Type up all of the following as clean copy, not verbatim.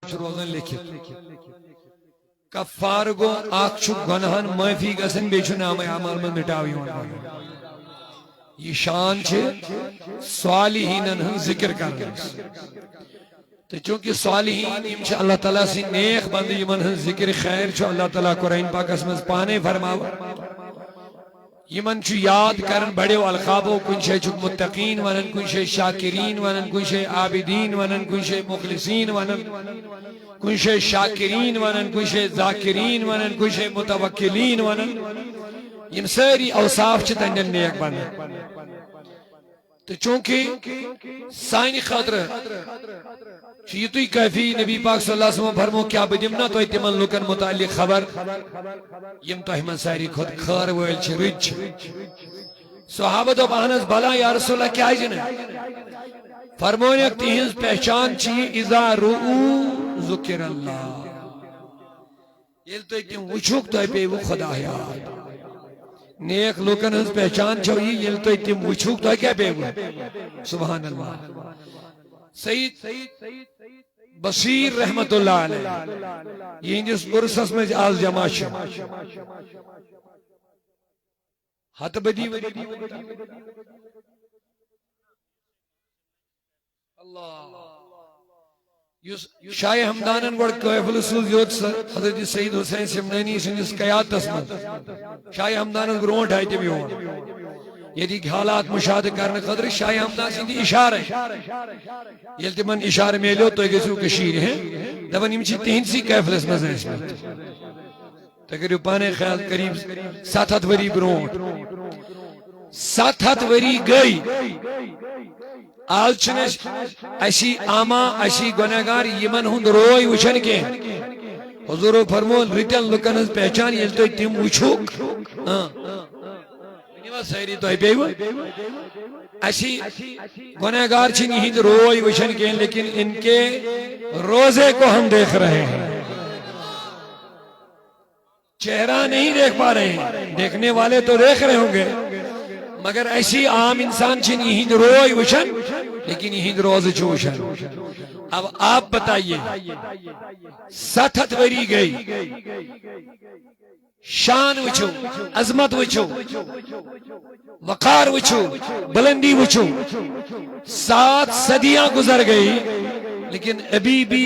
روزن لکھت کفار گو اخ گناہن معافی گژھن بیچ نام اعمال من مٹاو یہ شان صالحین ہن ذکر کرنس تو چونکہ صالحین یم اللہ تعالیٰ سے نیک بند یمن ہن ذکر خیر اللہ تعالیٰ قرآن پاکس مز پانے فرماو یمن یاد کرن بڑیو القابو کن شے متقین ونن کن شے شاکرین ونن کن شے عابدین ونن کن شے مخلصین ونن کن شے شاکرین ونن کن شے ذاکرین ونن کن شے متوکلین ونن یم ساری اوصاف چھ تنجن نیک بند تو چونکہ سائن خاطر چیتوی کافی نبی پاک صلی اللہ علیہ وسلم فرمو کیا بدمنا تو تمن لوکن متعلق خبر یم تو ہمن ساری خود خار ویل چھ رچ صحابہ تو بہنس بلا یا رسول اللہ کیا جن فرمون ایک تہنز پہچان چی اذا رؤو ذکر اللہ یہ تو تم وچھوک تو پہ وہ خدا یاد نیک لوکن ہنز پہچان چھوئی یہ تو تم وچھوک تو کیا پہ وہ سبحان اللہ سید بصیر رحمت اللہ علیہ یہ جس برسس میں آز جمع شو ہاتھ بدی اللہ شاہ ہمدانن گوڑ قیف الرسول یوت حضرت سید حسین سمنانی سنجس قیادت اسمت شاہ ہمدانن برونٹ آئی تم یون یدی حالات مشاہدہ کرنے خطر شاہ ہمدان سندی اشارہ یل تمن اشارہ میلیو تو گسو کشیر ہیں دبن امچی تہنسی قیف الاسمت اسمت تقریب پانے خیال قریب 7 وری برونٹ 7 وری گئی آج چنش اشی آما اشی گناہگار یمن ہند روئی وچھن کے حضور فرمول ریٹل لکنز پہچان یل تو تم وچھوک سہری تو بیو اشی گناہگار چھن ہند روئی وچھن کے لیکن ان کے روزے کو ہم دیکھ رہے ہیں چہرہ نہیں دیکھ پا رہے ہیں دیکھنے والے تو دیکھ رہے ہوں گے مگر ایسی عام انسان چھن یہی روئی وشن لیکن یہی روز چوشن اب آپ بتائیے 7 وری گئی شان وچو عظمت وچو وقار وچو بلندی وچو 7 صدیاں گزر گئی لیکن ابھی بھی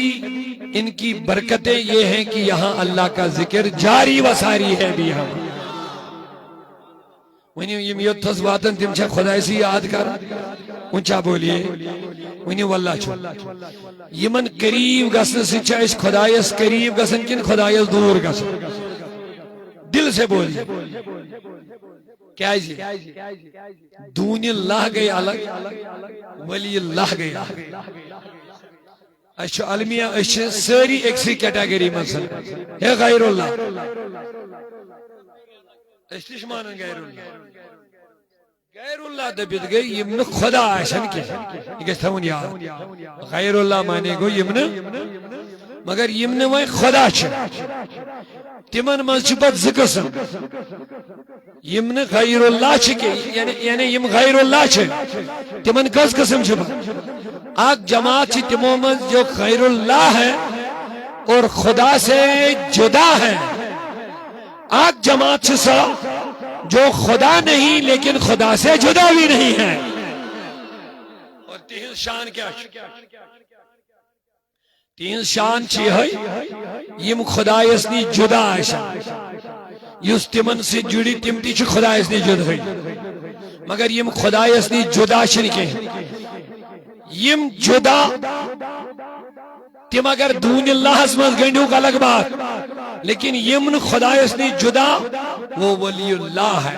ان کی برکتیں یہ ہیں کہ یہاں اللہ کا ذکر جاری و ساری ہے بھی ہم ونیو یم یوتھس واتن تم چھا خدا سی یاد کر اونچا بولیے ونیو واللہ چھو یمن قریب گسن سے چھا اس خدایس قریب گسن کن خدایس دور گسن دل سے بولیے کیا جی دون اللہ گئی الگ ولی اللہ گئی اچھا علمیہ اچھا ساری ایک سی کیٹاگری مثلا ہے غیر اللہ اشتش مانن غیر اللہ غیر اللہ دبیت گئی یمن خدا آشن کی یہ کہتا ہوں یاد غیر اللہ مانے گو یمن مگر یمن وہی خدا چھے تمن مذہبت ذکسم یمن غیر اللہ چھے یعنی یم غیر اللہ چھے تمن کس قسم چھے آگ جماعت چھے تمو مز جو غیر اللہ ہے اور خدا سے جدا ہے آگ جماعت چھسا جو خدا نہیں لیکن خدا سے جدا بھی نہیں ہے اور تین شان کیا تین شان چی ہے یم خدا اسنی جدا ہے یس تمن سے جڑی تمتی چھ خدا اسنی جدا ہے مگر یم خدا اسنی جدا شنکے یم جدا تم اگر دون اللہ اسمت گنڈو کا الگ بات لیکن یمن خدا اسنی جدا وہ ولی اللہ ہے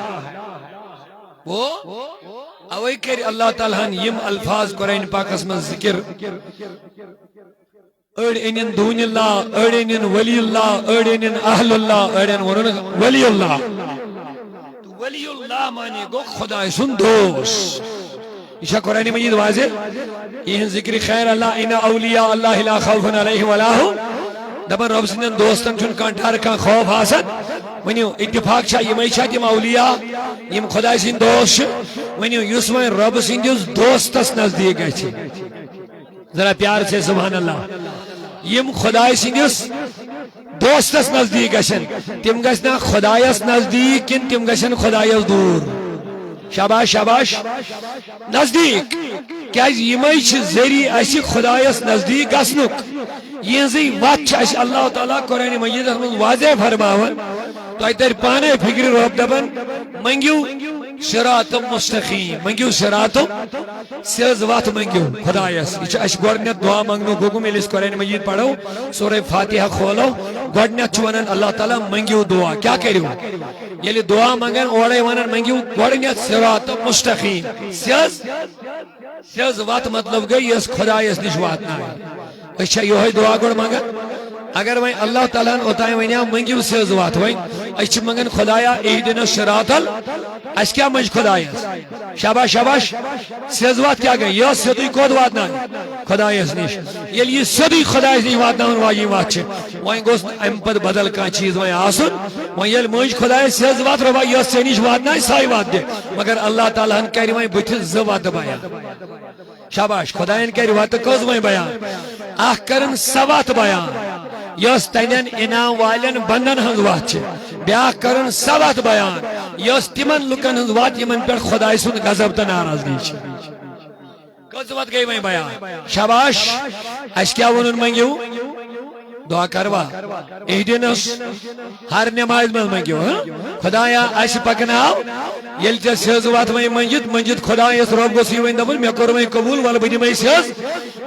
وہ اوئی کر اللہ تعالیٰ یم الفاظ قرآن پاک اسمت ذکر اڑ انن دون اللہ اڑ انن ولی اللہ اڑ انن اہل اللہ اڑ انن ولی اللہ ولی اللہ مانے گو خدا سن دوست یہ قرآن مجید واضح یہ ذکر خیر اللہ ان اولیاء اللہ لا خوف علیہ ولا هم دبر رب سندن دوستن چون کان ڈر کان خوف حسد ونیو اتفاق چھ یمے چھ تم اولیاء یم خدا سن دوست ونیو یس وین رب سندس دوستس نزدیک چھ ذرا پیار سے سبحان اللہ یم خدای سندس دوستس نزدیک گژھن تم گژھنا خدایس نزدیک کن تم گژھن خدایس دور شاباش شاباش نزدیک کیاز یمے چھ ذریعہ اسی خدایس نزدیک گژھنک یہنزی وات چھ اس اللہ تعالیٰ قرآن مجید من واضح فرماون تو تر پانے فکر رب دبن منگیو صراط مستقیم منگیو صراط سیز وات منگیو خدایس یہ اس گورنت دعا منگنو گوگم اس قرآن مجید پڑھو سورہ فاتحہ کھولو گورنت چونن اللہ تعالیٰ منگیو دعا کیا کریو یلی دعا منگن اوڑے ونن منگیو گورنت صراط مستقیم سیز وات مطلب گئی اس خدایس نش واتنا اچھا یہ دعا گوڑ منگن اگر وہیں اللہ تعالیٰ اوتائیں ونیا منگیو سیز وات وہیں اچھ منگن خدایا اہدنا الصراط اس کیا مجھ خدایس شاباش شاباش سیز وات کیا گئی یہ سیدی کود واتنا خدایس نش یہ سیدی خدایس نش واتنا واجی وات چھ وہیں گوست ام پد بدل کا چیز وہیں آسن وہیں یہ مجھ خدایس سیز وات ربا یہ سینش واتنا سائی وات دے مگر اللہ تعالیٰ کہہ وہیں بچھ زوات بیان شاباش خدایان کہہ وات کوز وہیں بیان آخ کرن سوات بیان یس تینن انعام والن بندن ہنز وات چھ بیاکھ کرن سوات بیان یس تمن لکن ہنز وات یمن پر خدای سن غضب تا ناراضگی چھ کز وات گئی وہیں بیان شاباش اس کیا ونن منگیو دعا کروا اہدنس ہر نماز من منگیو خدایا اس پکناو یل چھ سیز وات وہیں منجد خدایس رب گوسی وہیں دبن میں کرو وہیں قبول ول بدی میں سیز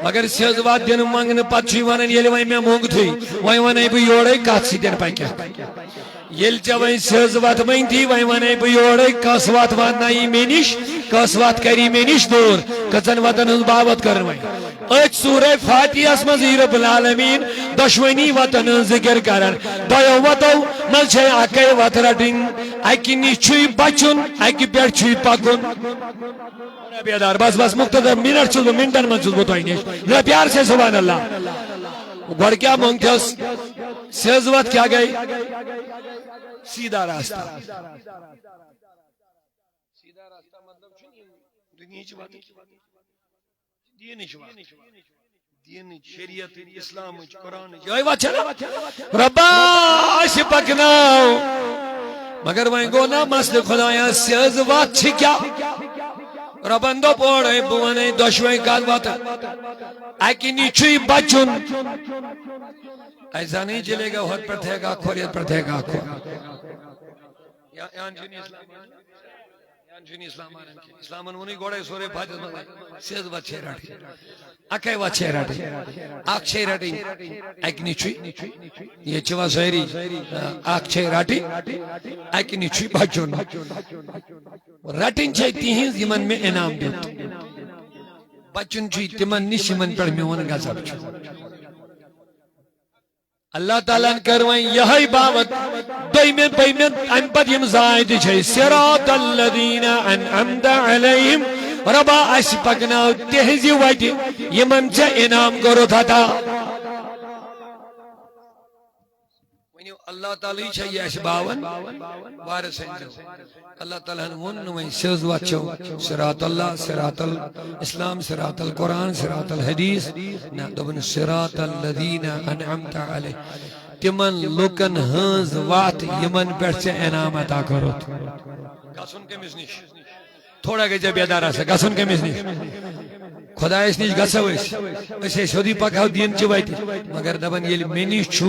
مگر سیز وات دن منگن پتچھی ونن یل وہیں میں مونگ تھی وہیں ونے بہ یوڑے کات سی دن پکیا یل چھ وہیں سیز وات وہیں تھی وہیں ونے بہ یوڑے کس وات واتنائی مینش کس وات کری مینش دور کچن وطن ہنز بابت کرن وہیں اچ سورہ فاتحہ اسمز رب العالمین دشونی وطن ذکر کرن دویو وطو مل چھے اکی وط رٹن اکی نیچوی بچن اکی پیٹ چھوی پکن بیدار بس مقتدر منٹ چھو منٹن من چھو بتوئی نیش ذرا پیار سے سبحان اللہ گوڑ کیا مونگتے اس سیز وط کیا گئی سیدھا راستہ سیدھا راستہ مطلب چھو دنیا چھ بات دین شریعت اسلام قرآن جائے وات چلا ربا اس پکناو مگر وہیں گونا مسل خدایا سیز وات چھ کیا ربن دو پوڑے بوانے دوشویں کال وات ایکی نیچوی بچن ایسا نہیں چلے گا ہت پر تھے گا کھوریت پر تھے گا یہاں جنی اسلام اسلام انہوں گوڑے سورے فاتح میں سیز وات چھے راٹی اکے وات چھے راٹی آکھ چھے راٹی ایک نیچوی یہ چوا سہری آکھ چھے راٹی ایک نیچوی بچن راٹن چھے تیہنز یمن میں انعام دیت بچن چھے تمن نش یمن پر میون غضب چھو اللہ تعالیٰ کروائیں یہی باوت دویمن بیمن امپت یم زائد چھے صراط الذین انعمت علیہم ربا اس پکناو تہزی ویدی یمن چھے انعام کرو تھا اللہ تعالیٰ چھے یہ اسباون وارس ہیں اللہ تعالیٰ ونویں سیزوات چھو صراط اللہ صراط الاسلام صراط القرآن صراط الحدیث نا دوبن صراط الذین انعمت علی تمن لکن ہنز وات یمن پر سے انعام عطا کرو گسن کے مزنیش تھوڑا گئی جب یادارہ سے گسن کے مزنیش خدا اس نیش گسو اسے شدی پاکاو دین چوائیتی مگر دبن یہ منی چھو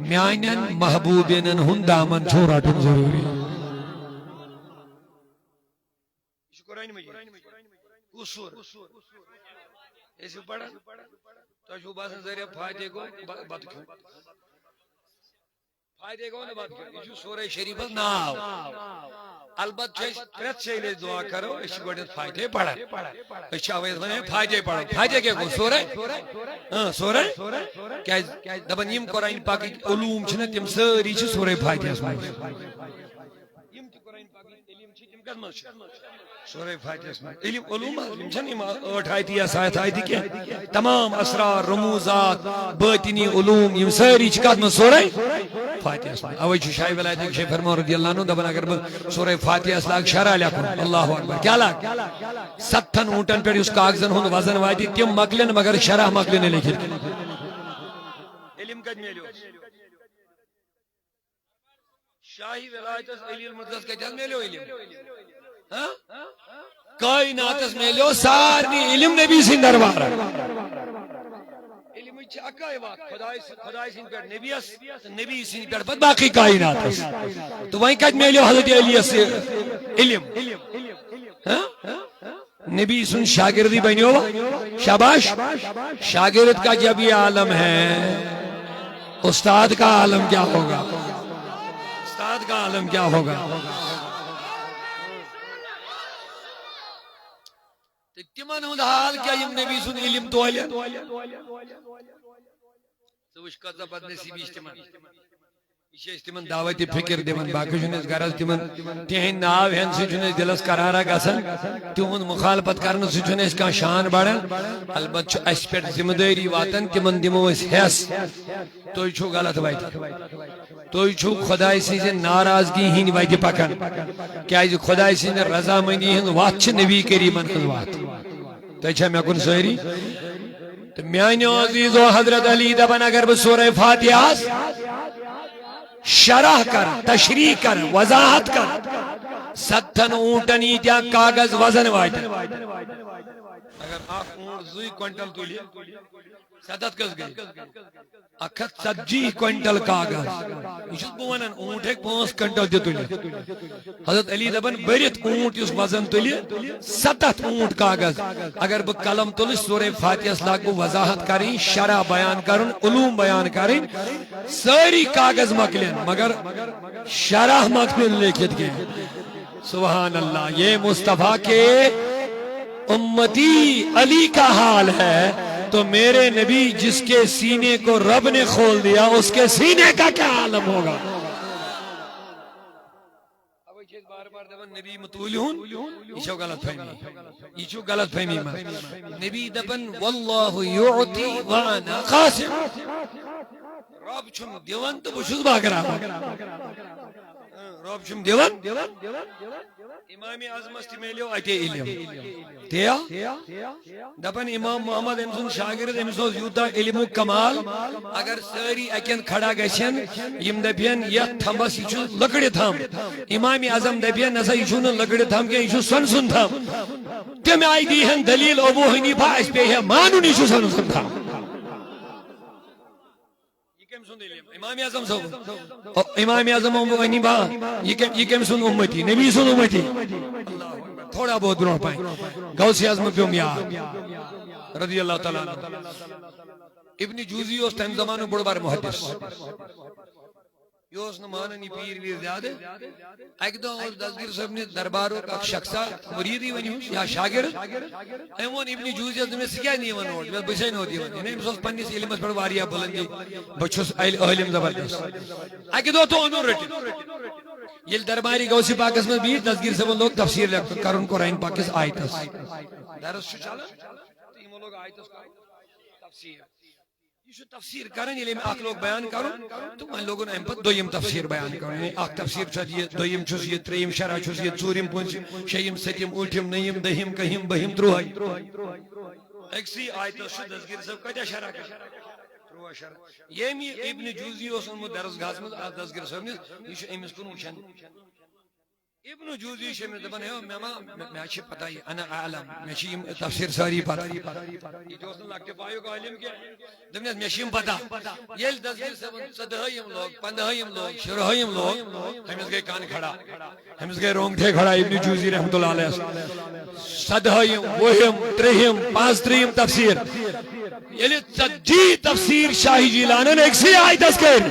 میانن محبوبینن ہن دامن چھو راٹن ضروری قرآن مجید قصور ایسی پڑھا تو شو باسن ذریعہ فائدے کو بات کیوں فائدے کو بات کیوں یہ سورہ شریف ناو البت پریت سے لئے دعا کرو اس گوڑت فائدے پڑھا اس آویز بنے فائدے پڑھا فائدے کیا کو سورہ سورہ کیا دبن یم قرآن پاکی علوم چھنا تیم سری چھ سورہ فائدے اس میں یم تی قرآن پاکی علم چھ تیم کس مجھ سورہ فاتحہ اس میں علم علوم جن اٹھ آیتی یا سایت آیتی کیا تمام اسرار رموزات باطنی علوم یم ساری چکات میں سورہ فاتحہ اس میں اوئی چھو شاہی ولایت ایک شیف فرمان رضی اللہ عنہ دبن اگر سورہ فاتحہ اس لاغ شرع لیکن اللہ اکبر کیا لاغ ستھن اونٹن پر اس کاغذن ہون وزن وائدی تیم مقلن مگر شرح مقلن لکھر علم کت میلو شاہی ولایت علی المرتضی کت میلو علم کائنات میلو سارنی علم نبی سن دربار علم اکائی وات خدای سن پر نبی سن پر باقی کائنات تو وہیں کت میلو حضرت علی سے علم نبی سن شاگردی بنیو شاباش شاگرد کا جب یہ عالم ہے استاد کا عالم کیا ہوگا استاد کا عالم کیا ہوگا تمن ہند حال کیا یم نبی سن علم تولیا سوش کذا بد نصیبی تمن یہ تمن دعوت فکر دن باقی غرض تمن تہند ناو ہین سی دلس قرارا گسان تہد مخالفت کرنے سی شان بڑھان البتہ اس پہ ذمہ داری واتان تمن دمو حس تھی چھو غلط وتہ تھی چھو خدائے سز ناراضگی ہند وتہ پکان کیاز خدائے سند رضامندی ہند وت نبی کریمن ہند وت تھی چھا مے کن ساری تو میانو عزیزو حضرت علی دپان اگر بہ سورہ فاتحہ شرح کر تشریح کر وضاحت کر ستن اونٹن ایتیا کاغذ وزن وات اگر اخ اونٹ 2 کوئنٹل تلی ستت کس گئی 140 کوئنٹل کاغذ یہ بہ ونان اونٹ ہیک 5 کوئنٹل تہ تلی حضرت علی دپان برت اونٹ اس وزن تلی 7 اونٹ کاغذ اگر بہ قلم تل سورہ فاتحہ لاگ بہ وضاحت کریں شرح بیان کرن علوم بیان کریں ساری کاغذ مکلین مگر شرح مکمل لکھت گئے سبحان اللہ یہ مصطفیٰ کے امتی علی کا حال ہے تو میرے نبی جس کے سینے کو رب نے کھول دیا اس کے سینے کا کیا عالم ہوگا نبی متولون یہ غلط فہمی یہ غلط فہمی نبی دپن واللہ یعطی وانا قاسم رب چھم دیوان تو بشوز باقرا رب چھم دیوان امام اعظم است میلیو اتے علم تیا دپن امام محمد امسن شاگرد امسوز یوتا علم و کمال اگر ساری اکین کھڑا گشن یم دپین یت تھمبس یہ لکڑی تھم امام اعظم دپین نسا یہ لکڑی تھم کہ یہ سن سن تھم تم آئی دی ہن دلیل ابو حنیفہ اس پہ ہے مانو نہیں سن سن تھم امام اعظم صاحب امام اعظم ابو حنیفہ یہ کم سن امتی نبی سن امتی تھوڑا بہت برو پائیں غوث اعظم پیوم یاد رضی اللہ تعالیٰ ابن جوزی اس ٹائم زمانہ بڑا بار محدث یہ اس نماننی پیر ویر زیادہ ایک دو دستگیر صاحب نے درباروں کا شخصا مریدی ونیو یا شاگرد ایمون ابن جوزی اس میں سکیا نہیں ونوٹ میں بسین ہوتی ونی انہیں مسوس پنیس علمت پر واریا بلندی بچوس علم زبردست ایک دو تو انہوں رٹی یہ درباری گوسی پاکس میں بھی دستگیر صاحب لوگ تفسیر لکھتے کرن قرآن پاکس آیتس درس شو چالا تیم لوگ آیتس تفسیر یہ تفسیر کریں یہ اخ لوگ بیان کرن تو ان لوگوں نے پتہ دویم تفسیر بیان کرن اخ تفسیر چھ یہ دویم چھ یہ تریم شرح چھ یہ ژورم پونچم شیم ستیم اٹھم نیم دہیم کہیم بہیم تروہی اکسی آیت چھ دستگیر صاحب کتیا شرح تروہ شرح یہ ابن جوزی اس درسگاہ میں دستگیر صاحب نے یہ امس کن وچھن ابن جوزی سے میں دبن ہے میں اچھی پتہ ہے انا عالم میں شیم تفسیر ساری پتہ یہ جو اس نے لگتے پایو کا علم کیا دبن میں شیم پتہ یہ دستگیر سے صدہیم لوگ پندہیم لوگ شرہیم لوگ ہمیں گئے کان کھڑا ہمیں گئے رونگ تھے کھڑا ابن جوزی رحمت اللہ علیہ صدہیم وہیم ترہیم پانچ ترہیم تفسیر یہ جی تفسیر شاہی جیلانن ایک سی آئی تذکر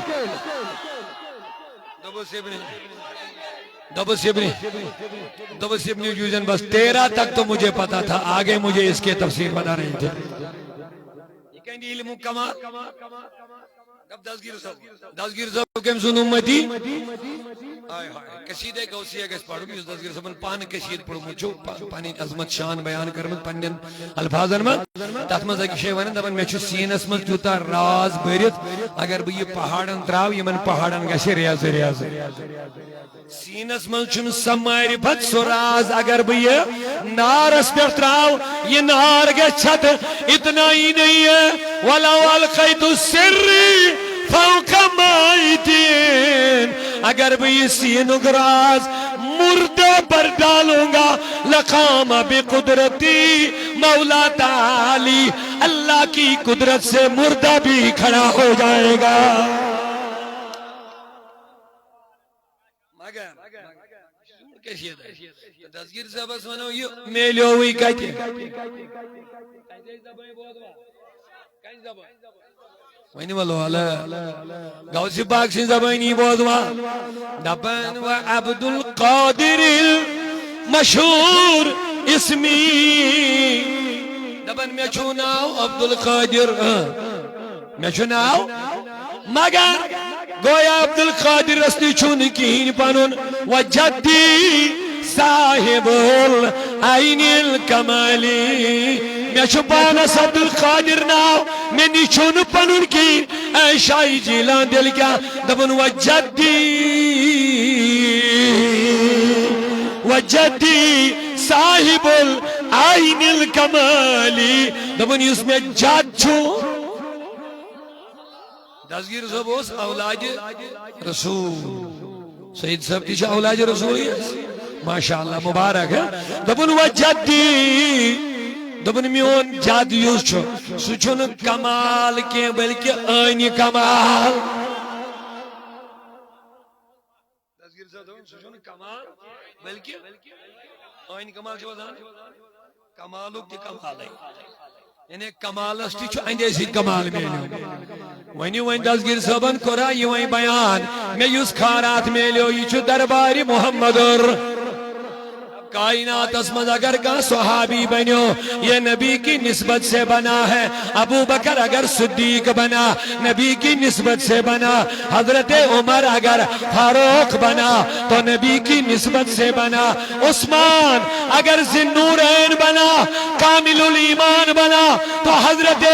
دبس ابن جوزن بس 13 تک تو مجھے پتا تھا آگے مجھے اس کے تفسیر بتا رہے تھے یہ کہیں علم کمال دستگیر صاحب کم سن امتی کشیدہ گوسیہ گس پڑھو بھی اس دستگیر صاحب پان کشید پڑھو مجھو پانی عظمت شان بیان کرمت پانین الفاظن من تحمد اکی شیوانن دبن میں چھو سینس من چوتا راز بیرت اگر بھی یہ پہاڑن تراو یہ من پہاڑن گشے ریاض سینس من چھم سماری بھت سراز اگر بھی یہ نارس پر تراو یہ نار گے چھت اتنا ہی نہیں ہے وَلَوْ أَلْقَيْتُ السِّرِّ اگر میں یہ سینک راز مردے پر ڈالوں گا لقام بقدرتی مولا تعالی، اللہ کی قدرت سے مردہ بھی کھڑا ہو جائے گا۔ دستگیر صاحب اسمانو یہ میلیو ہوئی کہتے وینی والو علا غوث پاک سے زبانی بودوا دبن و عبد القادر المشہور اسمی دبن میں چھوناو عبد القادر میں چھوناو مگر گویا عبد القادر رسلی چھون کین پانون و جدی صاحب العین الکمالی میں چھپانس عبد القادر ناو میں نیچون پنن کی اے شاہی جیلان دل کیا دبن وجدی صاحب العین الکمالی دبن اس میں جد چھو دستگیر صاحب اس اولاد رسول سید صاحب تیچہ اولاد رسول ماشاءاللہ مبارک ہے دبن وجدی دبن میون جد یوز چھو سچون کمال کے بلکہ آئینی کمال دستگیر صاحب سچون کمال بلکہ آئینی کمال چھو کمالو کی کمال ہے یعنی کمال اسٹی چھو اندے سی کمال میں وینی وین دستگیر صاحبن کرا یہ وین بیان میں یوز کھارات میں لیو یہ چھو درباری محمدر کائنات اسمد اگر کا صحابی بنو یہ نبی کی نسبت سے بنا ہے، ابو بکر اگر صدیق بنا نبی کی نسبت سے بنا، حضرت عمر اگر فاروق بنا تو نبی کی نسبت سے بنا، عثمان اگر ذی-النورین بنا کامل الایمان بنا تو حضرت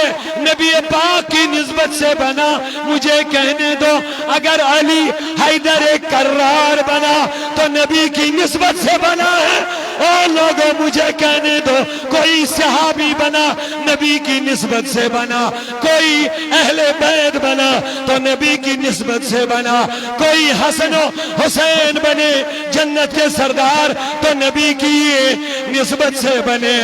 نبی پاک کی نسبت سے بنا۔ مجھے کہنے دو اگر علی حیدر کرار بنا تو نبی کی نسبت سے بنا ہے، اور لوگوں مجھے کہنے دو کوئی صحابی بنا نبی کی نسبت سے بنا، کوئی اہل بیت بنا تو نبی کی نسبت سے بنا، کوئی حسن و حسین بنے جنت کے سردار تو نبی کی نسبت سے بنے،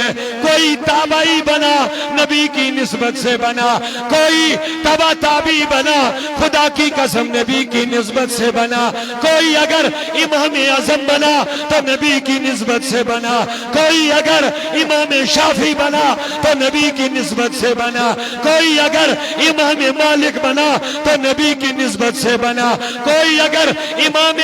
کوئی تابعی بنا نبی کی نسبت سے بنا، کوئی تبع تابعی بنا خدا کی قسم نبی کی نسبت سے بنا، کوئی اگر امام اعظم بنا تو نبی کی نسبت سے بنا، کوئی اگر امام شافعی بنا تو نبی کی نسبت سے بنا، کوئی اگر امام مالک بنا تو نبی کی نسبت سے بنا، کوئی اگر امام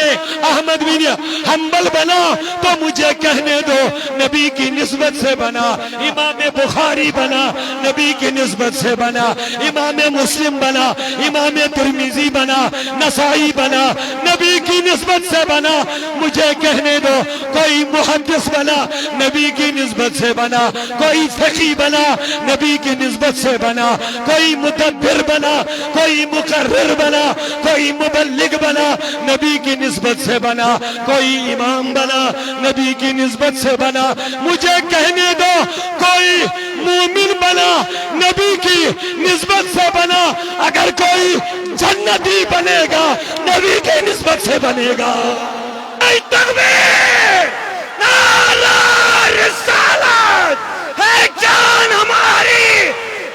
احمد بن حنبل بنا تو مجھے کہنے دو نبی کی نسبت سے بنا، امام بخاری بنا نبی کی نسبت سے بنا، امام مسلم بنا، امام ترمذی بنا، نسائی بنا نبی کی نسبت سے بنا، مجھے کہنے دو کوئی محدث بنا نبی کی نسبت سے بنا، کوئی فقی بنا نبی کی نسبت سے بنا، کوئی مدبر بنا، کوئی مقرر بنا، کوئی مبلغ بنا نبی کی نسبت سے بنا، کوئی امام بنا نبی کی نسبت سے بنا، مجھے کہنے دو کوئی مومن بنا نبی کی نسبت سے بنا، اگر کوئی جنتی بنے گا نبی کی نسبت سے بنے گا۔ اے تکبیر، نعرہ رسالت، ہے جان ہماری،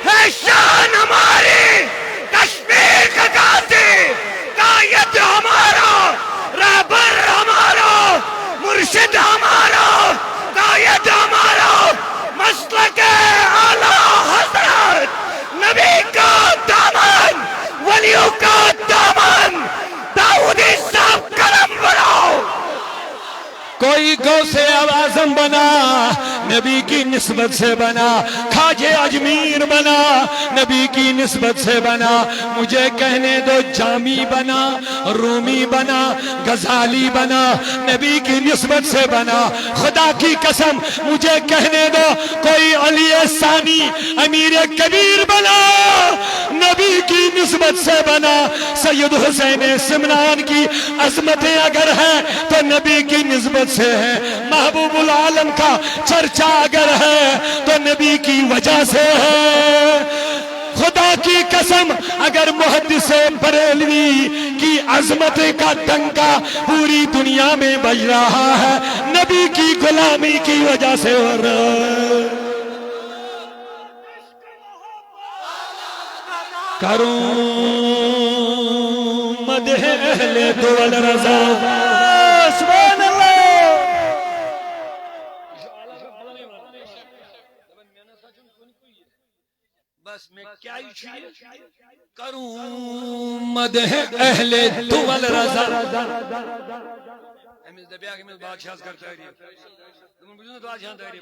ہے شان ہماری، کشمیر کا قاضی، قائد ہمارا، رہبر ہمارا، مرشد ہمارا، قائد ہمارا، مسلک اعلیٰ حضرت، نبی کا دامن، ولیوں کا دامن، داؤدی صاحب قلم بڑھاؤ۔ کوئی غوث اعظم بنا نبی کی نسبت سے بنا، خواجہ اجمیر بنا نبی کی نسبت سے بنا، مجھے کہنے دو جامی بنا، رومی بنا، غزالی بنا نبی کی نسبت سے بنا، خدا کی قسم مجھے کہنے دو کوئی علی ثانی امیر کبیر بنا نبی کی نسبت سے بنا، سید حسین سمنان کی عظمتیں اگر ہیں تو نبی کی نسبت سے ہے، محبوب العالم کا چرچا اگر ہے تو نبی کی وجہ سے ہے، خدا کی قسم اگر محدث بریلوی کی عظمت کا ڈنکا پوری دنیا میں بج رہا ہے، نبی کی غلامی کی وجہ سے ہو رہا ہے۔ کروں مدح اہل دول رضا، سبحان اللہ۔ بس میں کیا ہی چاہیے کروں مدح اہل دول رضا۔ امیز دبیا کہ میں بادشاہ کرتا ہے تم بجھو بادشاہ داری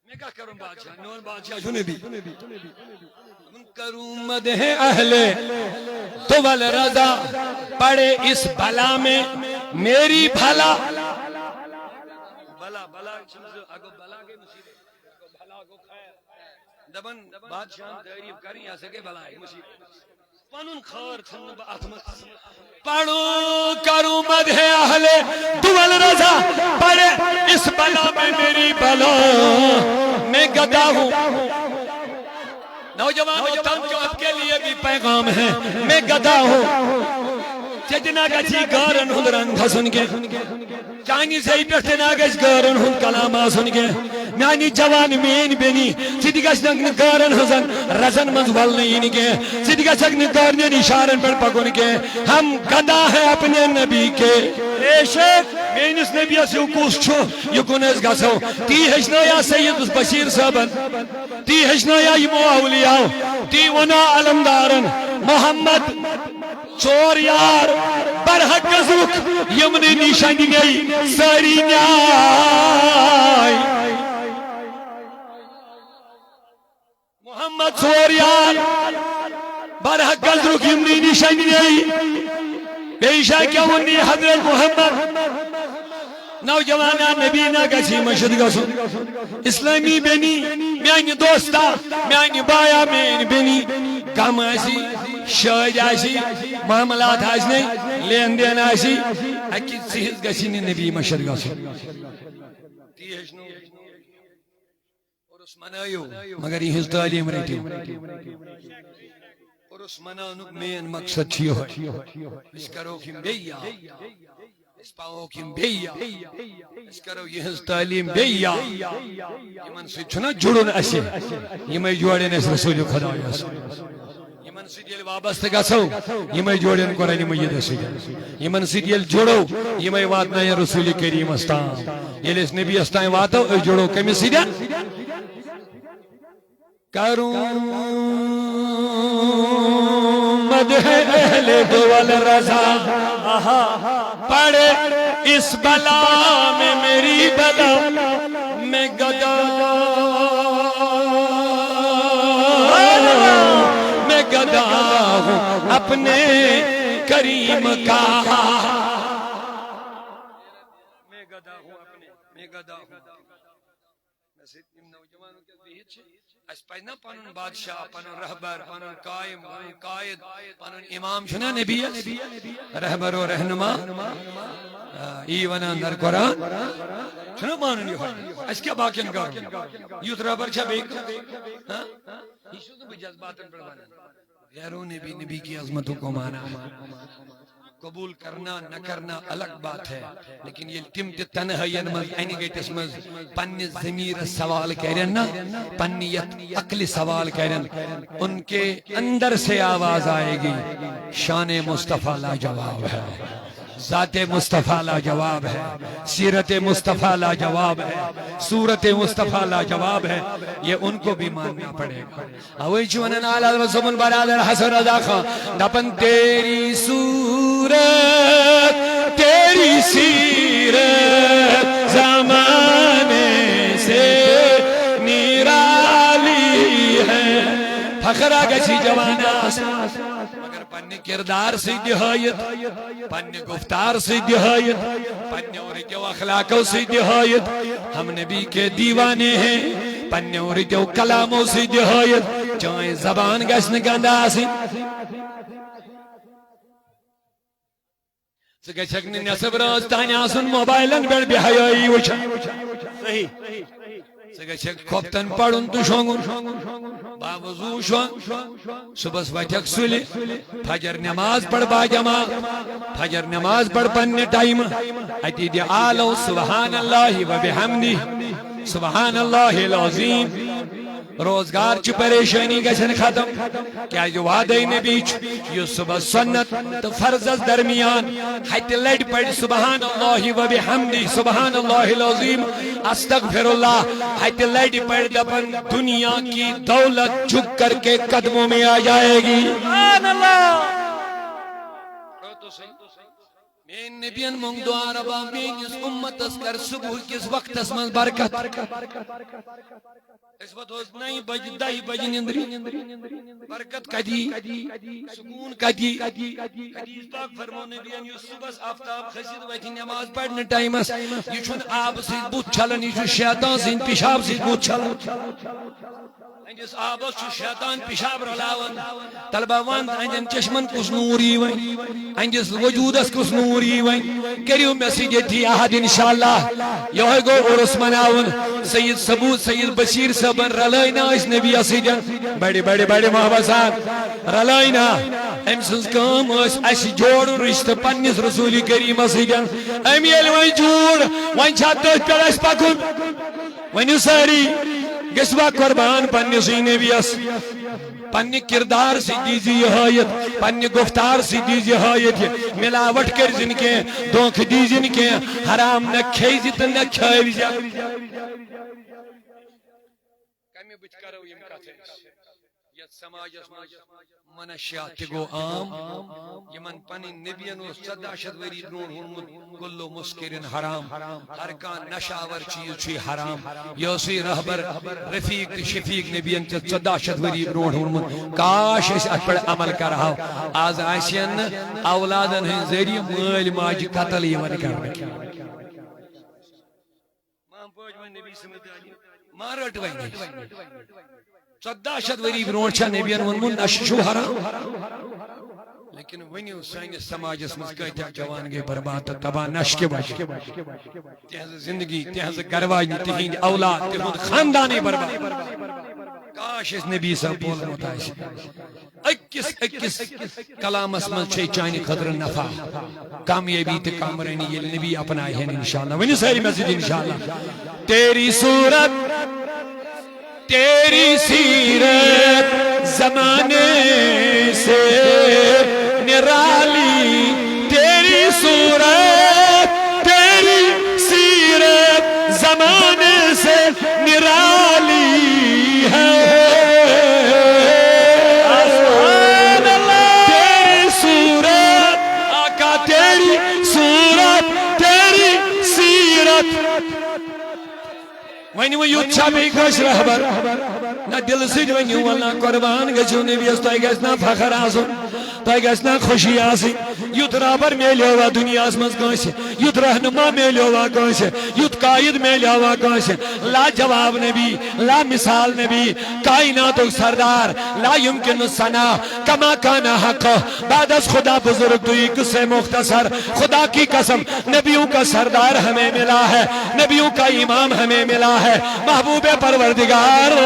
میں کیا کروں بادشاہ نون بادشاہ سنے بھی کروں مدح اہل دول رضا، پڑے اس بلا میں میری بھلا بلا بلا اگو بلا کے مصیبت بھلا کو خیر دبن بادشاہ تعریف کریں یا سکے بلا ہے مصیبت پنن خار کھن باتمت پڑھوں کروں مدح اہل دول رضا، پڑے اس بلا میں میری بلا، میں گدا ہوں۔ نوجوانوں تنجوت کے لیے بھی پیغام ہے، میں گدا ہوں۔ چجنا گچی گارن ہند رنگ سن کے چانی سے پیٹنا گچ گارن ہند کلامہ سن کے میانی جوان مین بینی سیدھی گچ نگن گارن ہزن رزن منز ولنے ان کے سیدھی گچ نگن گارن اشارن پر پکن کے ہم گدا ہے اپنے نبی کے۔ اے شیخ مینس نبی اسیو کس چھو یہ کنیز گسو تی ہشنا یا سید بشیر صاحبن، تی ہشنا یا یمو اولیاء، تی ونا علمدارن محمد چور یار برحق گزوک یمنی نیشانی گئی ساری نیائی، محمد چور یار برحق گزوک یمنی نیشانی گئی بیشا کیا ونی حضرت محمد نوجوانا نبی نا گسی مشد گسو اسلامی بینی میانی دوستا میانی بایا میانی بینی کم آسی شاید آسی معاملات آسنے لین دین آسی اکی سیز گسی نبی مشد گسو اور اس منایو مگر یہ تعلیم رہتیو اور اس منانک مین مقصد چھیو اس کرو کم بیا اس پاؤ کم بیا اس کرو یہ تعلیم بیا یمن سے چھنا جڑن اسے یمیں جوڑن اس رسول خدا یمن سے دیل وابست گسو یمیں جوڑن قرآن مجید اسے یمن سے دیل جوڑو یمیں واتنا یا رسول کریم استان یہ اس نبی استان واتو جوڑو کمی سی دیا کروں مدح اہل دول رضا، پڑے اس بلا میں میری بلا، میں گدا ہوں اپنے کریم کا، میں گدا ہوں اپنے، میں گدا ہوں نوجوانوں کے بیچ اس پہنا پانن بادشاہ پانن رہبر پانن قائم پانن قائد پانن امام چھنا نبی رہبر و رہنما ایوانا اندر قرآن چھنا پانن یہ ہوئی اس کیا باقین کاروں یوت رہبر چھا بیک یہ شدو بھی جذباتن پر بانا غیروں نے بھی نبی کی عظمتوں کو مانا قبول کرنا نہ کرنا الگ بات ہے، لیکن یہ تمت تنہین مز اینی گیت اس مز پنی ضمیر سوال کہرین نا پنیت عقل سوال کہرین ان کے اندر سے آواز آئے گی شان مصطفیٰ لا جواب ہے، ذات مصطفیٰ لا جواب ہے، سیرت مصطفیٰ لا جواب ہے، صورت مصطفیٰ لا جواب ہے، یہ ان کو بھی ماننا پڑے گا۔ اوئی چونن آلہ رسول برادر حسن رضا خان دپن تیری صورت تیری سیرت زمانے سے نیرالی ہے، فخرہ گسی جواناس مگر پنی کردار سے دہایت پنی گفتار سے دہایت پنی اوریت و اخلاقوں سے دہایت ہم نبی کے دیوانے ہیں، پنی اوریت و کلاموں سے دہایت چاہیں زبان گسن گندہ سی سکے چکنی نصب راز تانی آسن موبائلن بیڑ بھی حیائی وچھا صحیح کھوپتن پڑھن تو شونگن باوضو شونگ صبح وتھک سلی فجر نماز پڑھ با جماعت فجر نماز پڑھ پنہ ٹائم اتی دی آلو سبحان اللہ و بحمدہ سبحان اللہ العظیم روزگار چھ پریشانی گژھن ختم کیا جو وعدہ نبی یہ صبح سنت تو فرض درمیان ہتہ لڑ پڑ سبحان اللہ و بحمدہ سبحان اللہ العظیم استغفر اللہ ہتہ لڑ پڑ دپن دنیا کی دولت جھک کر کے قدموں میں آ جائے گی سبحان اللہ مین نبیان مونگ دعا ربا مینس امتس کر صبح کس وقت من برکت اس وقت نئی بج دائی بج نندری برکت کدی سکون کدی حدیث پاک فرمو نبیان یہ صبح آفتاب خسید ویتی نماز پڑھنے ٹائم اس یہ چھن آب سید بوت چھلن یہ چھن شیطان سید پیشاب سید بوت چھلن انجس آبس چھو شیطان پیشاب رلاون طلبہ وند انجن چشمن کس نوری وین انجس وجودس کس نوری وین کریو مسیج تھی احد انشاءاللہ یہ گو عرس مناون سید ثبوت سید بشیر صبن رلائنا اس نبی اسیجن بڑی بڑی بڑی محبسان رلائنا امسنس کام اس جوڑ رشتہ پنیس رسولی کریم اسیجن امیل وین جوڑ وین چھت پر اس پاکن وین ساری گسوا قربان پنی سی نبیس پنی کردار سی دیزی حایت پنی گفتار سی دیزی حایت ملاوٹ کر زن کے دونک دیزن کے حرام نہ کھیزی تو نہ کھائیزی کمی بچ کرو یم کتھے یت سماج منشیات گو عام یمن پنی نبیان و 1400 وری برون ہونمت کلو مسکرین حرام ہر کان نشاور چیز چھی حرام یوسی رہبر رفیق شفیق نبیان 1400 وری برون ہونمت کاش اس پر عمل کر رہا آز آسین اولادن ہیں ذریع مال ماج قتل یمن کرنے ماں پوچھ میں نبی سمجھ مارٹ وائن 1400 وری برون چھا نبیان ونمون نشو حرام لیکن ونیو سائن سماج اس مسکیتیا جوان گے برباد تباہ نش کے وجہ تہذ زندگی تہذ گروائی تہین اولاد تہذ خاندانی برباد کاش اس نبی صاحب بول متائش اکس کلام اسمن چھے چانی خدر نفع کامیابی تے کامرینی یہ نبی اپنائی ہیں انشاءاللہ ونیو ساری مسجد انشاءاللہ تیری صورت تیری سیرت زمانے سے نرالی تیری صورت تیری سیرت زمانے سے نرالی ہے سبحان اللہ تیری صورت آقا تیری صورت تیری سیرت وین وہ یوت چھاپی کش رہبر نہ دل سید ونیو اللہ قربان گچو نبی اس تائی گسنا فخر آسن تائی گسنا خوشی آسی یوت رابر میلے ہوا دنیا اسمز گوشے یوت رہنما میلے ہوا گوشے یوت قائد میلے ہوا گوشے لا جواب نبی لا مثال نبی کائنات و سردار لا یمکن سنا کما کانا حق بعد از خدا بزرگ دوئی کسے مختصر خدا کی قسم نبیوں کا سردار ہمیں ملا ہے نبیوں کا امام ہمیں ملا ہے محبوب پروردگار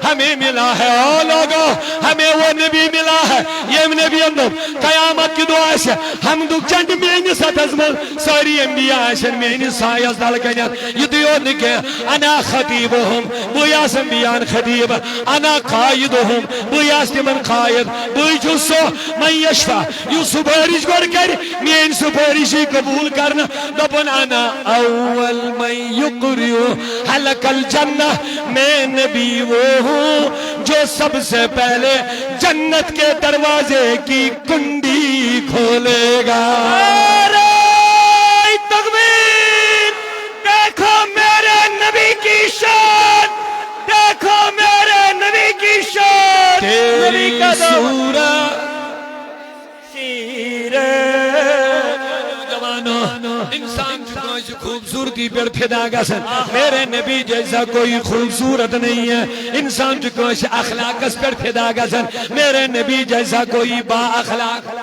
ہمیں ملا ہے او لوگو ہمیں وہ نبی ملا ہے یہ نبی اندر قیامت کی دعا سے ہم دو چند مینی ستزمن ساری انبیاء آشن مینی سایز دل کنیت یہ دیو نکے انا خطیبهم بویاس انبیان خطیب انا قائدهم بویاس من قائد بوی جسو من یشفا یو سپارش گر کر مین سپارشی قبول کرنا دبن انا اول من یقریو حلق الجنہ میں نبی وہ جو سب سے پہلے جنت کے دروازے کی کنڈی کھولے گا تکبیر دیکھو میرے نبی کی شان دیکھو میرے نبی کی شان تیری صورت سیرت انسان جو خوبصورتی پر پھدا گسن میرے نبی جیسا کوئی خوبصورت نہیں ہے انسان جو اخلاق اس پر پھدا گسن میرے نبی جیسا کوئی با اخلاق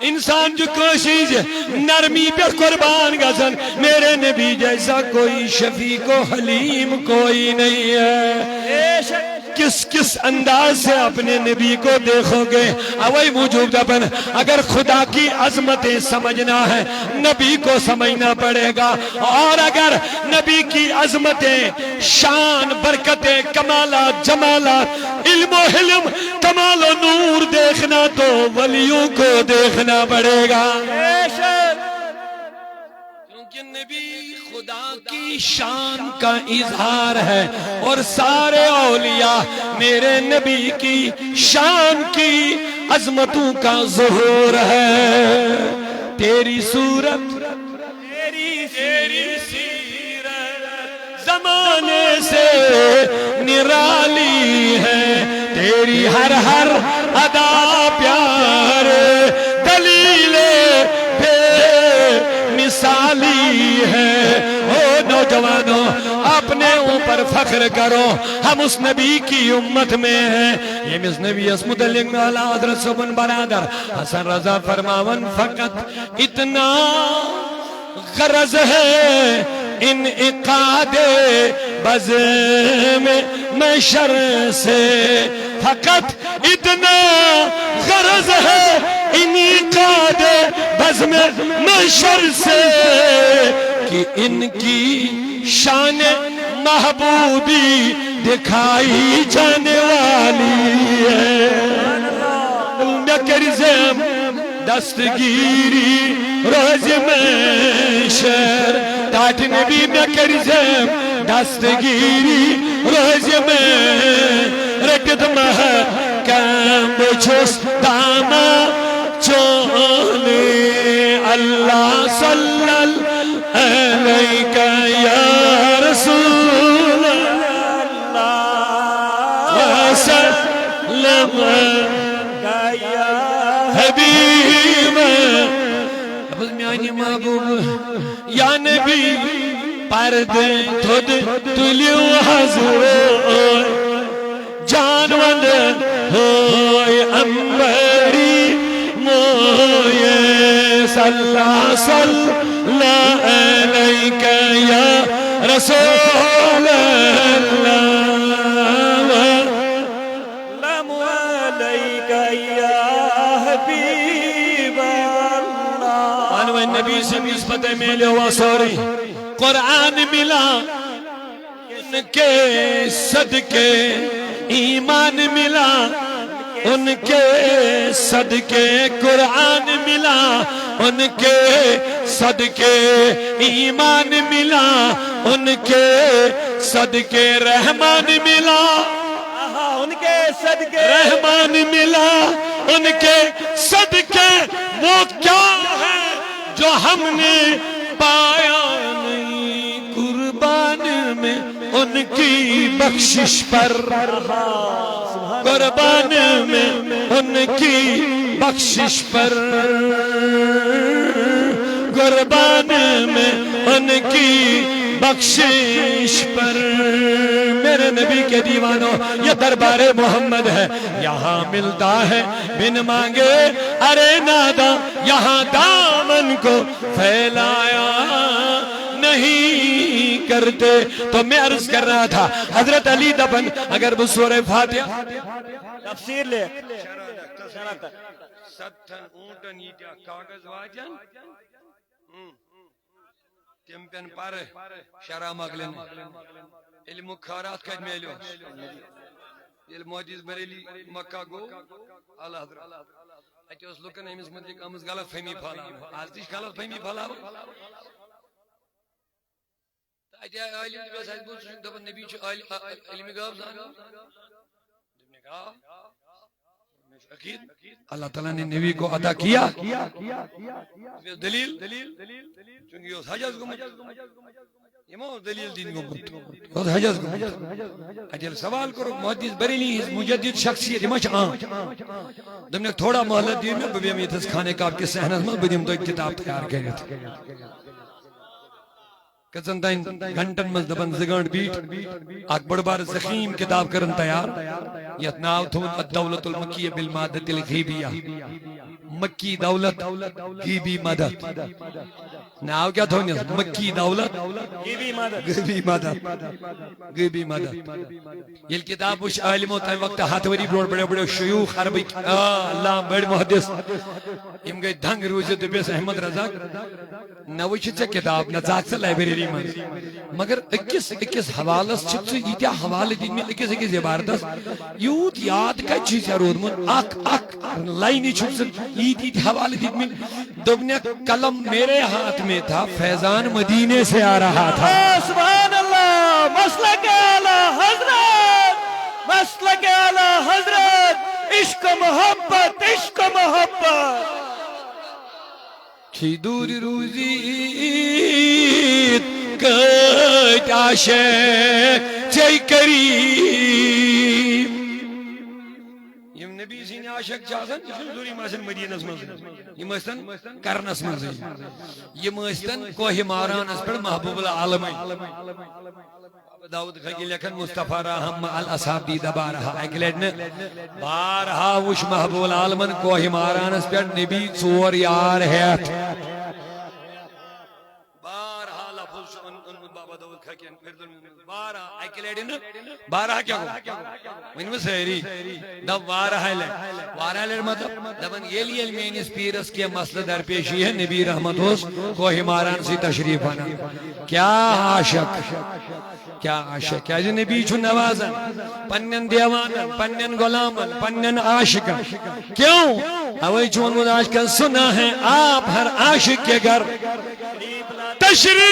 انسان جو کوشش نرمی پہ قربان گزن میرے نبی جیسا کوئی شفیق و حلیم کوئی نہیں ہے کس کس انداز سے اپنے نبی کو دیکھو گے اوئی موجود دبن اگر خدا کی عظمتیں سمجھنا ہے نبی کو سمجھنا پڑے گا اور اگر نبی کی عظمتیں شان برکتیں کمالات جمالات علم و حلم کمال و نور دیکھنا تو ولیوں کو دیکھنا پڑے گا کیونکہ نبی خدا کی شان کا اظہار ہے اور سارے اولیاء میرے نبی کی شان کی عظمتوں کا ظہور ہے تیری صورت تیری سیرت زمانے سے نرالی ہے تیری ہر ادا پیار دلیل بے مثالی ہے او نوجوانوں اپنے اوپر فخر کرو ہم اس نبی کی امت میں ہیں یہ اس نبی اس متعلق میں اعلیٰ حضرت سبن برادر حسن رضا فرماون فقط اتنا غرض ہے انعقاد بزم محشر سے فقط اتنا غرض ہے انعقاد بزم محشر سے کہ ان کی شان محبوبی دکھائی جانے والی ہے نکرزم دستگیری روز محشر تاج نبی نکرزم دستگیری روز محشر رکت محکم بچوس داما چونے اللہ صلی اللہ علیہ یا رسول اللہ وسلم یا حبیب اب میانی محبوب یا نبی پردے تھود تلیو حضور جانوند ہوئے امبری موئے صلی اللہ علیہ یا رسول اللہ سلام علیہ یا حبیب اللہ انوے نبی سے نسبت ملے ہوا سوری قرآن ملا ان کے صدقے ایمان ملا ان کے صدقے قرآن ملا ان کے صدقے ایمان ملا ان کے صدقے رحمان ملا ان کے صدقے رحمان ملا ان کے صدقے وہ کیا ہے جو ہم نے پایا نہیں قربان میں ان کی بخشش پر قربان میں ان کی بخشش پر قربان میں ان کی بخشش پر میرے نبی کے دیوانوں یہ دربار محمد ہے یہاں ملتا ہے بن مانگے ارے نادا یہاں دامن کو پھیلایا نہیں کرتے تو میں عرض کر رہا تھا حضرت علی دبن اگر وہ سورہ فاتحہ تفسیر لے ستن اونٹن یہ کاغذ واجن تم پن پر شرع مغلن علم خارات کج میلیو علم حدیث بریلی مکہ گو اعلی حضرت اچھا اس لوکن امس متعلق امس غلط فہمی پھیلاو آج تیش غلط فہمی پھیلاو اچھا عالم بس اس بول دپن نبی چھ علم غیب زانو نے کہا اللہ تعالیٰ نے نبی کو عطا کیا دلیل چونکہ یہ حجاز کو یہ مو دلیل دین کو حجاز کو اجل سوال کرو محدث بریلی مجدد شخصیت مچ دم نے تھوڑا مہلت دی میں ببیم یہ تس کھانے کا آپ کے سہنت میں بدیم تو ایک کتاب تیار کرت کچن تائن گھنٹن مز دبن زگانڈ بیٹ آگ بڑ بار زخیم کتاب کرن تیار یت ناو تھون الدولت المکیہ بالمادت الغیبیہ مکی دولت غیبی مدد ناو کیا تھونی مکی دولت غیبی مدد غیبی مدد یہ کتاب وچ عالمو تم وقت ہاتھ وری بڑے بڑے بڑے شیوخ عربی اللہ بڑ محدث یم گئی دھنگ روزت دپیس احمد رضا نہ وچ ژے کتاب نہ ژاک ژے لائبریری من مگر اکس حوالس چھ یہ حوالہ دن میں اکس عبارتس یوت یاد کت چھ ژے رودمت اک لائن چھ یہ حوالہ دن میں دوبنے قلم میرے ہاتھ میں تھا فیضان مدینے سے آ رہا تھا سبحان اللہ مسلک اعلی حضرت مسلک اعلی حضرت عشق محبت عشق محبت چھی دور روزی کت عاشق چی کریم یم نبی سین عاشق چاہتن یہ ضروری ماسن مدینس مز یم استن کرنس مز یم استن کوہ مارانس پر محبوب العالم داود خگی لکھن مصطفیٰ رحم الاصحاب دی دبارہا اکلیڈن بارہا وش محبوب العالمن کوہ مارانس پر نبی ژور یار ہیت بارہا لفظ بابا داود خگی بارہا اکلیڈن بارہا کیا گو ونو سہری دب بارہا لے مطلب دبن یہ لیے المینس پیرس کے مسئلہ درپیشی ہے نبی رحمت ہوس کوہ ماران سی تشریف آنا کیا عاشق کیا عاشق کیا جو نبی چھو نوازن پنن دیوانن پنن غلامن پنن عاشقن کیوں اوئی چون مد عاشقن سنا ہے آپ ہر عاشق کے گھر تشریف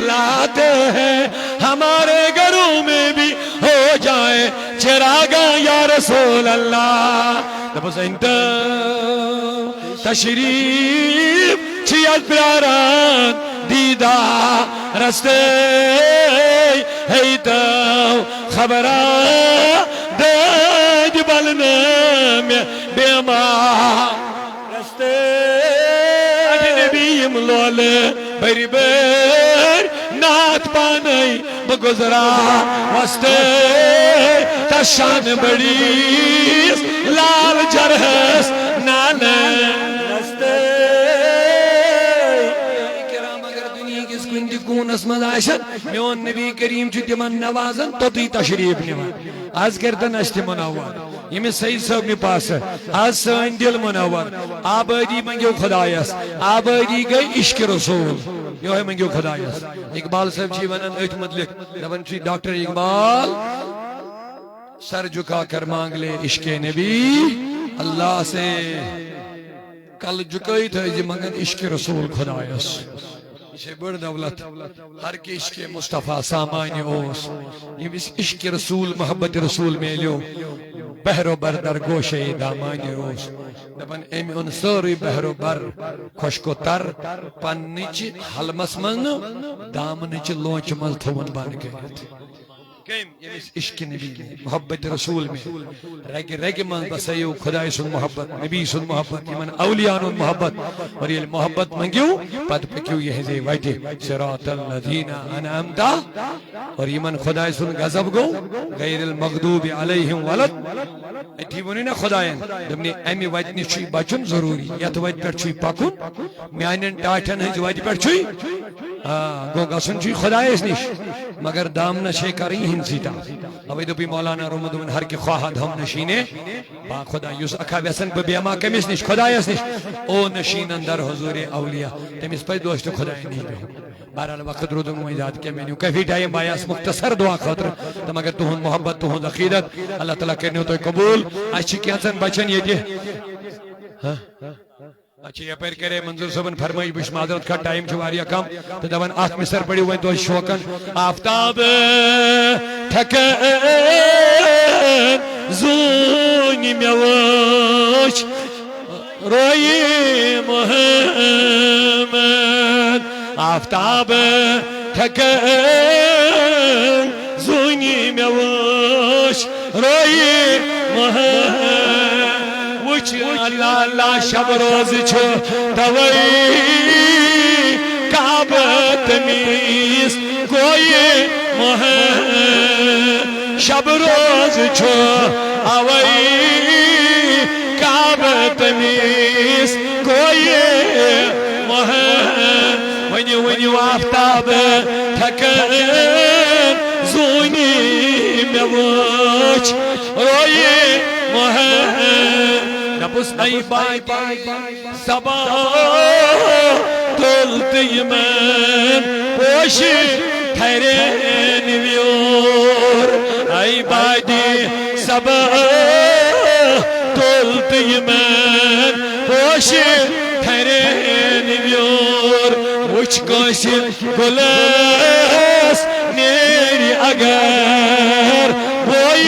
لاتے ہیں ہمارے گھروں میں بھی ہو جائے چراغا یا رسول اللہ دبس انت تشریف چیت پیاران دیدہ رستے ہے تو خبرہ دید بلنم بیمار رستے اجنبیم لولے بری بر نات پانی بگزرا وستے تشان بڑیس لال جرحس نانے رستے کونس مز آشن میون نبی کریم چھ تمن نوازن توتی تشریف نوان آز کرتن اشت منور یمی سید صاحب نے پاس آز سین دل منور آبادی منگیو خدایس آبادی گئی عشق رسول یہ ہے منگیو خدایس اقبال صاحب چی ونن ایت مدلک دبن چی ڈاکٹر اقبال سر جھکا کر مانگ لے عشق نبی اللہ سے کل جھکائی تھا جی منگن عشق رسول خدایس یہ بڑ دولت ہر کے عشق مصطفیٰ سامان اوس یہ عشق رسول محبت رسول میں لیو بہر و بر در گوشے دامان اوس دبن ایم ان سوری بہر و بر خوشکو تر پنچ حلمس من دامنچ لونچ مل تھون بان گئے عشق نبی محبت رسول میں رگ من بسیو خدای سن محبت نبی سن محبت یمن اولیاء محبت اور یہ محبت منگیو پد پکیو یہ زی ویٹی صراط الذین انعمتا اور یمن خدای سن غضب گو غیر المغضوب علیہم ولد ایتھی ونی نہ خدایان دمنی امی ویٹنی چھ بچن ضروری یت ویٹ پر چھ پکن میانن ٹاٹن ہج ویٹ پر چھ گو گسن چھ خدای اس نش مگر دامن شے کری ہنسیتا اوی دو بھی مولانا رومد من ہر کے خواہد ہم نشینے با خدا یوس اکھا ویسن بیما کمیس نش خدای اس نش او نشین اندر حضور اولیاء تمیس پر دوست خدای نہیں بے بہرحال وقت رو دنگو ایجاد کے مینیو کافی ٹائم بایا مختصر دعا خاطر تم اگر تہن محبت تہن عقیدت اللہ تعالیٰ کرنے تو قبول اچھی کینسن بچن یہ دے اچھی یہ پیر کرے منظور صاحبن فرمائی بش معذرت کا ٹائم چھواریا کم تو دون آخ مصر پڑی ہوئے تو شوکن آفتاب تھکن زونی میوش روی محمد آفتاب تھکن زونی میوش روی محمد اللہ اللہ شب روز چھو دوئی کعبت میس کوئی محمد شب روز چھو اوئی کعبت تمیز کوئی ونیو ونیو آفتاب تھکن زونی میں وچ روئی نبس ای بائی سبا تلت یمن پوشی تھرین ویور ای بائی سبا تلت یمن پوشی تھرین ویور وچ کوشی گلس نیری اگر بوئی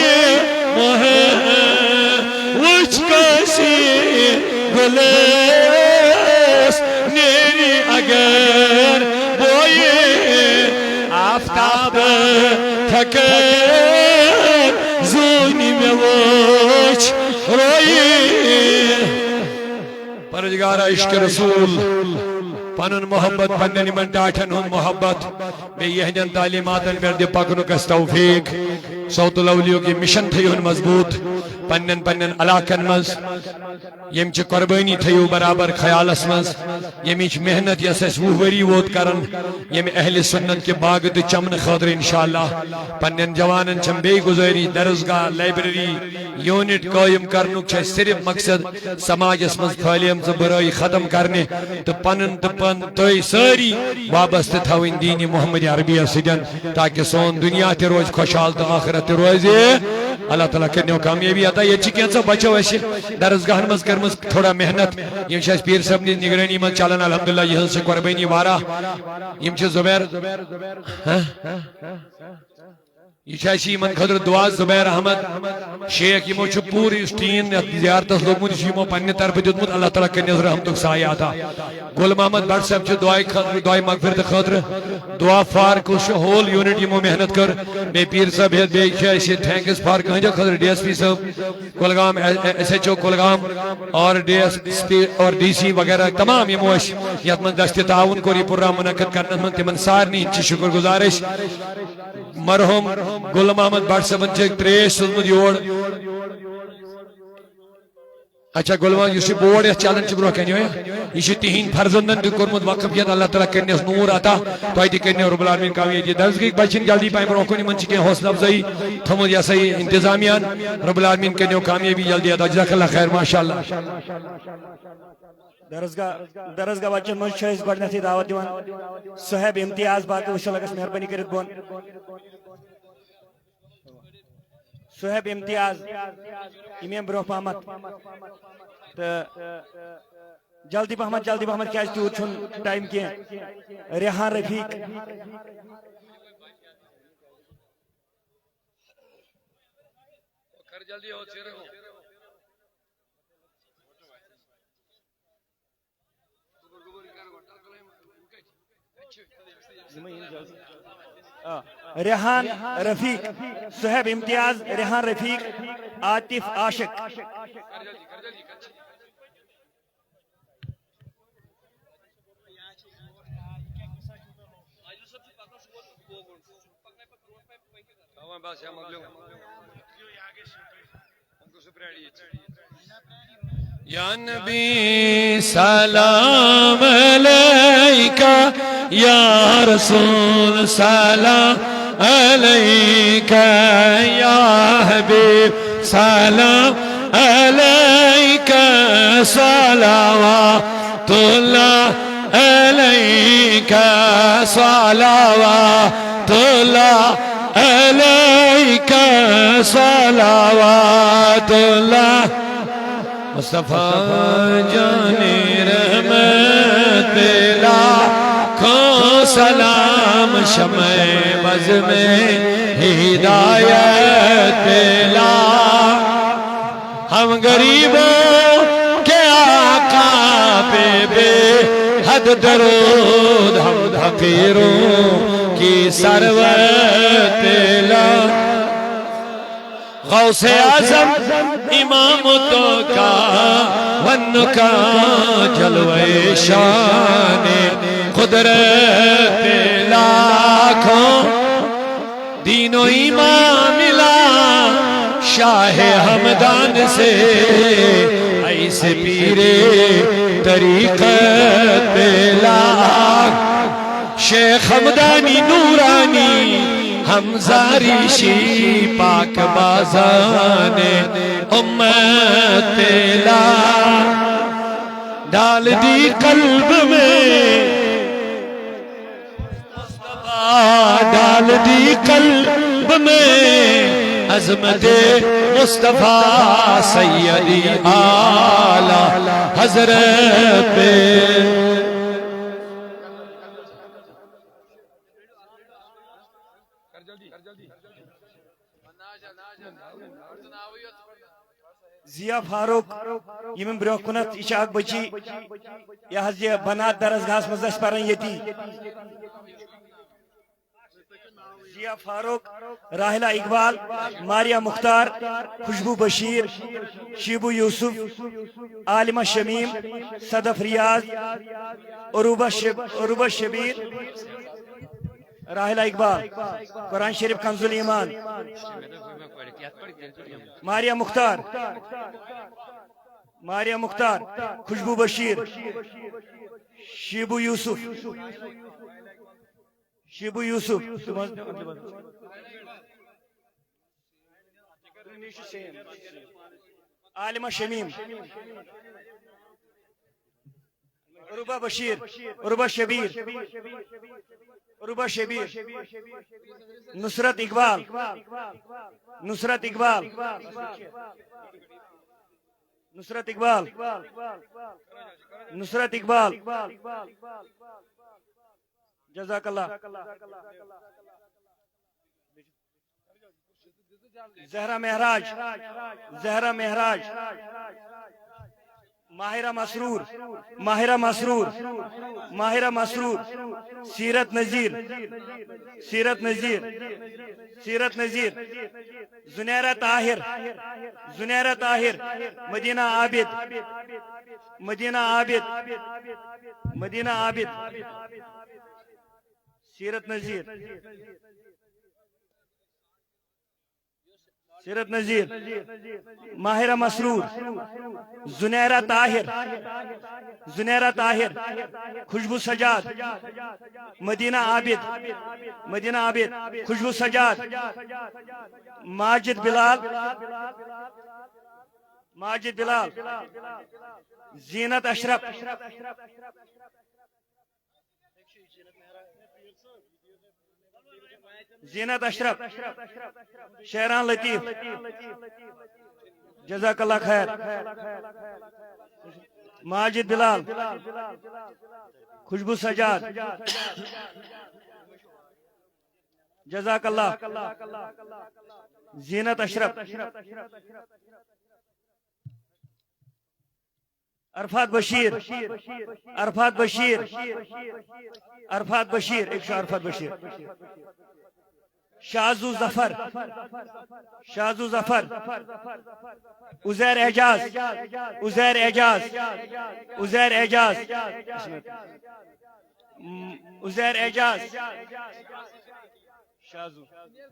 وچ کوشی گلس نیری اگر بوئی آفتاب تھکن زونی میں وچ روئی پروردگار عشق رسول پنن محبت پنن یمن ٹاٹھن ہن محبت بیٚیہِ یہندین تعلیماتن پٮ۪ٹھ دِ پکنُک اَسہِ توفیق صوت الاولیو کی مشن تھیون مضبوط پنن پنن علاقن مز یم چھ قربانی تھیو برابر خیالس مز یمچ محنت یس اس وری ووت کرن یم اہل سنت کے باغ تہ چمن خاطر انشاءاللہ پنن جوانن چم بے گزاری درسگاہ لائبریری یونٹ قائم کرنک چھ صرف مقصد سماجس مز پھالیم ز برائی ختم کرنے تو پنن تو پن توئی ساری وابستہ تھوین دین محمد عربیہ سدن تاکہ سون دنیا تہ روز خوشحال تو آخرت تہ روز اللہ تعالیٰ کرنیو کامیابی عطا یہ کینسا بچو اسے درسگاہن مز کرمز تھوڑا محنت یم چھ پیر صاحب نی نگرانی مز چلان الحمدللہ یہ سے قربانی وارا یم چھ زبیر یہ چھ یمن خاطر دعا زبیر احمد شیخ یمو چھ پوری ٹیم زیارتس لوگمت یمو پنہ طرف دیتمت اللہ تعالیٰ کرنیس رحمتک سایہ عطا گل محمد بٹ صاحب چھ دعائے خاطر دعائے مغفرت خاطر دعا فار کش ہول یونٹ یمو محنت کر بے پیر صاحب ہیت بے چھ تھینکس فار کہنجہ خاطر ڈی ایس پی صاحب Kulgam S H O Kulgam اور ڈی ایس پی اور ڈی سی وغیرہ تمام یمو اس یت من دست تعاون کوری پورا منعقد کرنے من تمن سارنی چھ شکر گزارش مرحوم گل محمد بٹ صاحب چھ تریش سوزمت یور اچھا گل محمد یہ بورڈ اس چلن چھ برو کنیو یہ تہند فرزندن تہ کورمت وقف یہ اللہ تعالیٰ کرنس نور عطا تہ تہ کرنو رب العالمین کامیابی درسگاہ بچن جلدی پائیں برو کن من چھ حوصلہ افزائی تھمت یہ صحیح انتظامیہ رب العالمین کرنو کامیابی جلدی عطا جزاک اللہ خیر ماشاءاللہ درسگاہ بچن من چھ اس گڈنتھی دعوت دیوان صاحب امتیاز باقی وشال گژھِ مہربانی کرت بون صاحب امتیاز امام برو پہمت جلدی پہمت کیا تیوت چھن ٹائم کی ریحان رفیق ریحان رفیق صاحب امتیاز ریحان رفیق عاطف عاشق یا نبی سلام علیکہ یا رسول سلام علیکہ یا حبیب سلام علیکہ صلوات اللہ علیکہ صلوات اللہ علیکہ صلوات اللہ مصطفیٰ جانی رحمت لاکھوں سلام شمع بز میں ہدایت لا ہم غریبوں کے آقا پہ بے حد درود ہم حقیروں کی ثروت لا غوث اعظم امامتوں کا ون کا جلوہ شان قدرت لاکھوں دین و ایمان ملا شاہ ہمدان سے ای سے پیرے طریقت پلا شیخ حمدانی نورانی حمزاری شی پاک بازان امت پلا ڈال دی قلب میں ڈال دی قلب میں عظمت مصطفیٰ سیدی اعلی حضرت پہ ضیا فاروق یم برو کنت یہ اک بچی یہ بنات درسگاہ مز پران یتی ضیا فاروق راحلہ اقبال ماریہ مختار خوشبو بشیر شیبو یوسف عالمہ شمیم صدف ریاض عروبہ شبیر راحلہ اقبال قرآن شریف کنز الایمان ماریہ مختار خوشبو بشیر شیبو یوسف عالمہ شمیم عروبہ بشیر عروبہ شبیر نصرت اقبال جزاک اللہ زہرا مہراج ماہرہ مسرور سیرت نذیر زنیرہ طاہر مدینہ عابد سیرت نذیر ماہرہ مسرور زنیرہ طاہر خوشبو سجاد مدینہ عابد خوشبو سجاد ماجد بلال زینت اشرف شہران لطیف جزاک اللہ خیر ماجد بلال خوشبو سجاد جزاک اللہ زینت اشرف عرفات بشیر شازو ظفر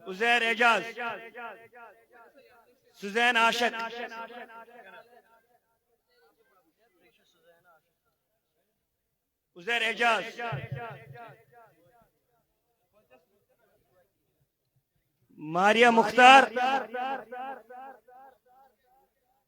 عزیر اعجاز سزین عاشق عزیر اعجاز ماریہ مختار